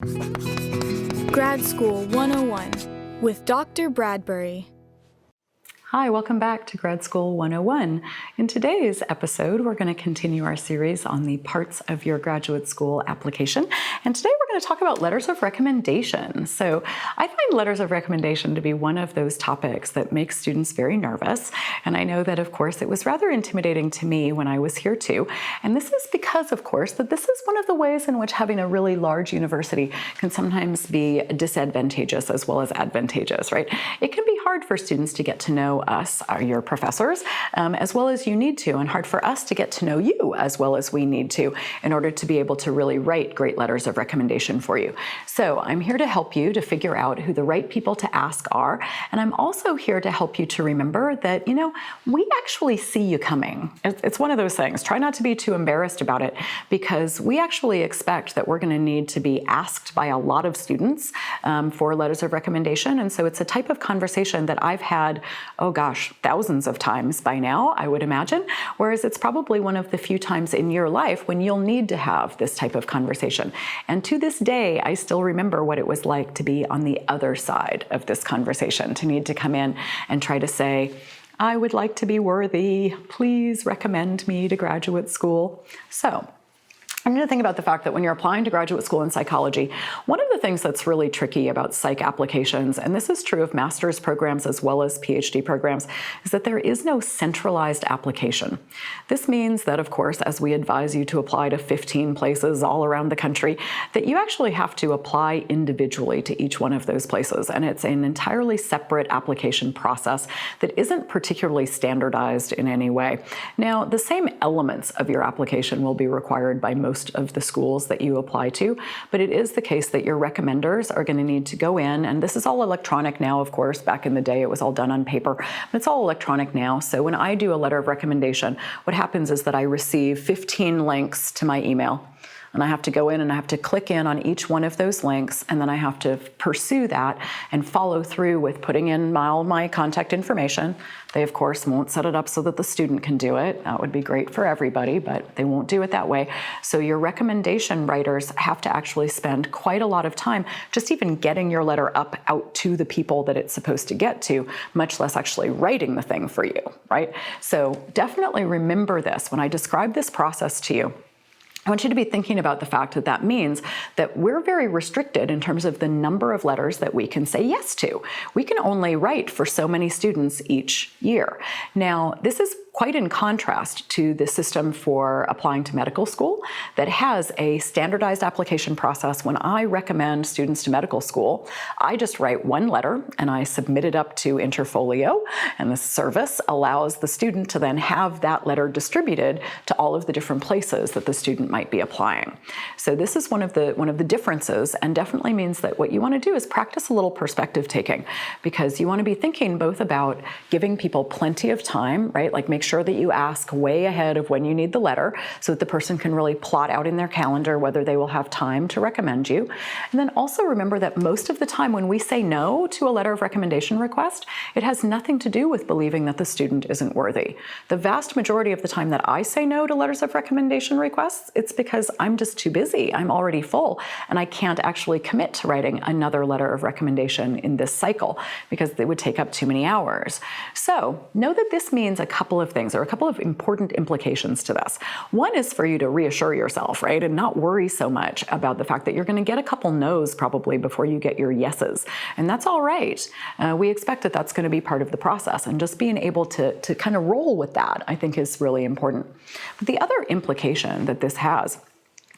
Grad School 101 with Dr. Bradbury. Hi, welcome back to Grad School 101. In today's episode, we're going to continue our series on the parts of your graduate school application. And today we're going to talk about letters of recommendation. So I find letters of recommendation to be one of those topics that makes students very nervous. And I know that, of course, it was rather intimidating to me when I was here too. And this is because, of course, that this is one of the ways in which having a really large university can sometimes be disadvantageous as well as advantageous, right? It can be hard for students to get to know us, your professors, as well as you need to, and hard for us to get to know you as well as we need to in order to be able to really write great letters of recommendation for you. So I'm here to help you to figure out who the right people to ask are, and I'm also here to help you to remember that, we actually see you coming. It's one of those things. Try not to be too embarrassed about it, because we actually expect that we're going to need to be asked by a lot of students for letters of recommendation, and so it's a type of conversation that I've had, thousands of times by now, I would imagine, whereas it's probably one of the few times in your life when you'll need to have this type of conversation. And to this day, I still remember what it was like to be on the other side of this conversation, to need to come in and try to say, I would like to be worthy, please recommend me to graduate school. So I'm going to think about the fact that when you're applying to graduate school in psychology, one of the things that's really tricky about psych applications, and this is true of master's programs as well as PhD programs, is that there is no centralized application. This means that, of course, as we advise you to apply to 15 places all around the country, that you actually have to apply individually to each one of those places. And it's an entirely separate application process that isn't particularly standardized in any way. Now, the same elements of your application will be required by most of the schools that you apply to, but it is the case that your recommenders are going to need to go in, and this is all electronic now, of course. Back in the day, it was all done on paper, but it's all electronic now. So when I do a letter of recommendation, what happens is that I receive 15 links to my email. And I have to go in and I have to click in on each one of those links, and then I have to pursue that and follow through with putting in all my contact information. They, of course, won't set it up so that the student can do it. That would be great for everybody, but they won't do it that way. So your recommendation writers have to actually spend quite a lot of time just even getting your letter up out to the people that it's supposed to get to, much less actually writing the thing for you, right? So definitely remember this. When I describe this process to you, I want you to be thinking about the fact that that means that we're very restricted in terms of the number of letters that we can say yes to. We can only write for so many students each year. Now, this is quite in contrast to the system for applying to medical school that has a standardized application process. When I recommend students to medical school, I just write one letter and I submit it up to Interfolio, and the service allows the student to then have that letter distributed to all of the different places that the student might be applying. So this is one of the differences, and definitely means that what you want to do is practice a little perspective taking, because you want to be thinking both about giving people plenty of time, right? Like make sure that you ask way ahead of when you need the letter so that the person can really plot out in their calendar whether they will have time to recommend you. And then also remember that most of the time when we say no to a letter of recommendation request, it has nothing to do with believing that the student isn't worthy. The vast majority of the time that I say no to letters of recommendation requests, it's because I'm just too busy. I'm already full, and I can't actually commit to writing another letter of recommendation in this cycle because it would take up too many hours. So know that this means a couple of things, or a couple of important implications to this. One is for you to reassure yourself, right, and not worry so much about the fact that you're going to get a couple no's probably before you get your yeses, and that's all right. We expect that that's going to be part of the process, and just being able to kind of roll with that, I think, is really important. But the other implication that this has,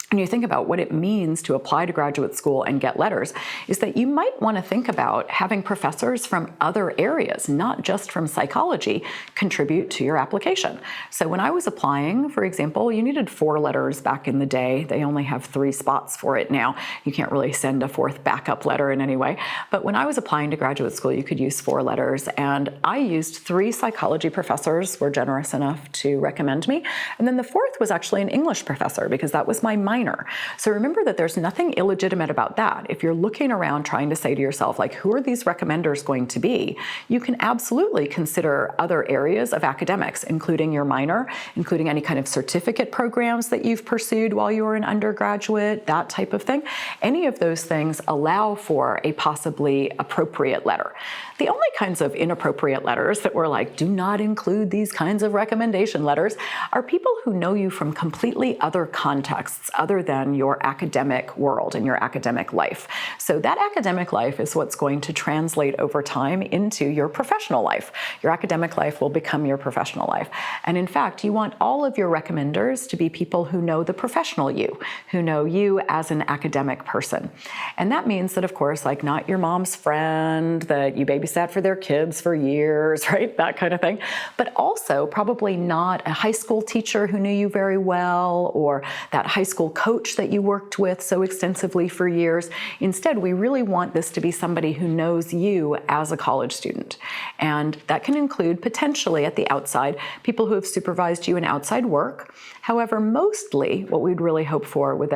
and you think about what it means to apply to graduate school and get letters, is that you might want to think about having professors from other areas, not just from psychology, contribute to your application. So when I was applying, for example, you needed 4 letters back in the day. They only have 3 spots for it now. You can't really send a 4th backup letter in any way. But when I was applying to graduate school, you could use 4 letters, and I used 3 psychology professors were generous enough to recommend me. And then the 4th was actually an English professor, because that was my minor minor. So remember that there's nothing illegitimate about that. If you're looking around trying to say to yourself, like, who are these recommenders going to be? You can absolutely consider other areas of academics, including your minor, including any kind of certificate programs that you've pursued while you were an undergraduate, that type of thing. Any of those things allow for a possibly appropriate letter. The only kinds of inappropriate letters that we're like, do not include these kinds of recommendation letters, are people who know you from completely other contexts other than your academic world and your academic life. So that academic life is what's going to translate over time into your professional life. Your academic life will become your professional life. And in fact, you want all of your recommenders to be people who know the professional you, who know you as an academic person. And that means that, of course, like not your mom's friend that you babysat for their kids for years, right? That kind of thing. But also probably not a high school teacher who knew you very well, or that high school coach that you worked with so extensively for years. Instead, we really want this to be somebody who knows you as a college student. And that can include potentially at the outside, people who have supervised you in outside work. However, mostly what we'd really hope for would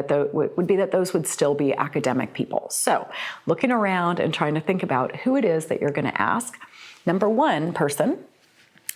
be that those would still be academic people. So looking around and trying to think about who it is that you're going to ask. Number one person,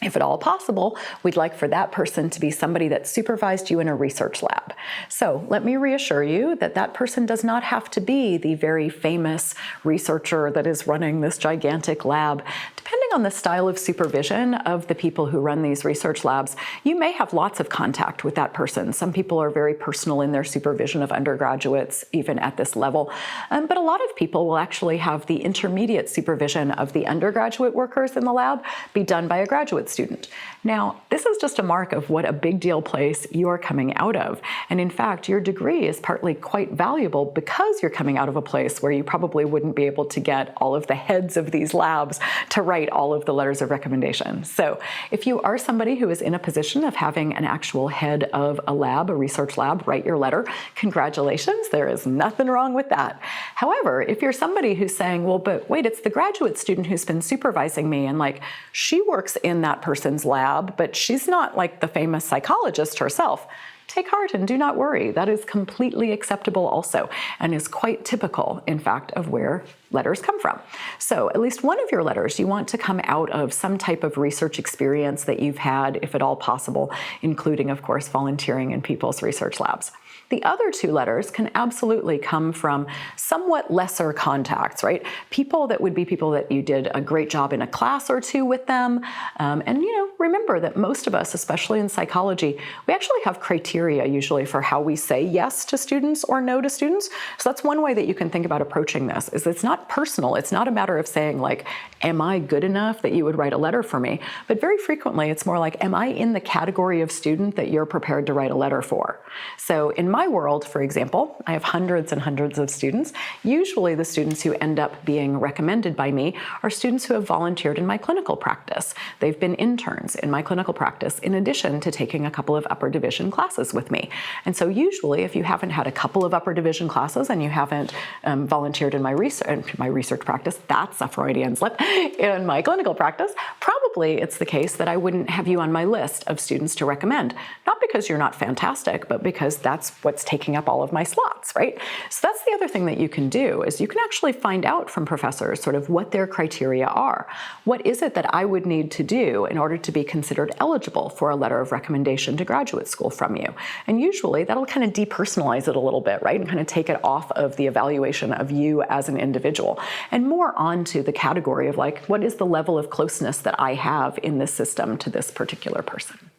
if at all possible, we'd like for that person to be somebody that supervised you in a research lab. So let me reassure you that that person does not have to be the very famous researcher that is running this gigantic lab. Depending on the style of supervision of the people who run these research labs, you may have lots of contact with that person. Some people are very personal in their supervision of undergraduates, even at this level. But a lot of people will actually have the intermediate supervision of the undergraduate workers in the lab be done by a graduate student. Now, this is just a mark of what a big deal place you're coming out of. And in fact, your degree is partly quite valuable because you're coming out of a place where you probably wouldn't be able to get all of the heads of these labs to write all of the letters of recommendation. So if you are somebody who is in a position of having an actual head of a lab, a research lab, write your letter, congratulations, there is nothing wrong with that. However, if you're somebody who's saying, well, but wait, it's the graduate student who's been supervising me, and like she works in that person's lab, but she's not like the famous psychologist herself, take heart and do not worry. That is completely acceptable also, and is quite typical, in fact, of where letters come from. So at least one of your letters, you want to come out of some type of research experience that you've had, if at all possible, including, of course, volunteering in people's research labs. The other two letters can absolutely come from somewhat lesser contacts, right? People that would be people that you did a great job in a class or two with them. And remember that most of us, especially in psychology, we actually have criteria usually for how we say yes to students or no to students. So that's one way that you can think about approaching this, is it's not personal. It's not a matter of saying like, am I good enough that you would write a letter for me? But very frequently it's more like, am I in the category of student that you're prepared to write a letter for? So in my world, for example, I have hundreds and hundreds of students. Usually the students who end up being recommended by me are students who have volunteered in my clinical practice. They've been interns in my clinical practice in addition to taking a couple of upper division classes with me. And so usually if you haven't had a couple of upper division classes and you haven't volunteered in my research practice, that's a Freudian slip, in my clinical practice, probably it's the case that I wouldn't have you on my list of students to recommend. Not because you're not fantastic, but because that's what's taking up all of my slots, right? So that's the other thing that you can do, is you can actually find out from professors sort of what their criteria are. What is it that I would need to do in order to be considered eligible for a letter of recommendation to graduate school from you? And usually that'll kind of depersonalize it a little bit, right? And kind of take it off of the evaluation of you as an individual and more onto the category of like, what is the level of closeness that I have in this system to this particular person?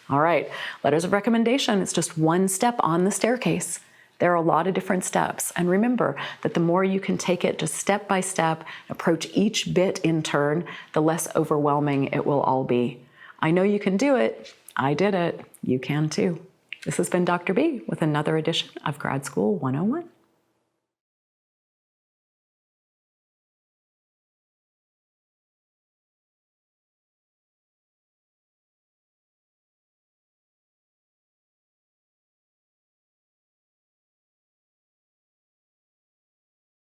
All right, letters of recommendation, it's just one step on the staircase. There are a lot of different steps. And remember that the more you can take it just step by step, approach each bit in turn, the less overwhelming it will all be. I know you can do it. I did it. You can too. This has been Dr. B with another edition of Grad School 101.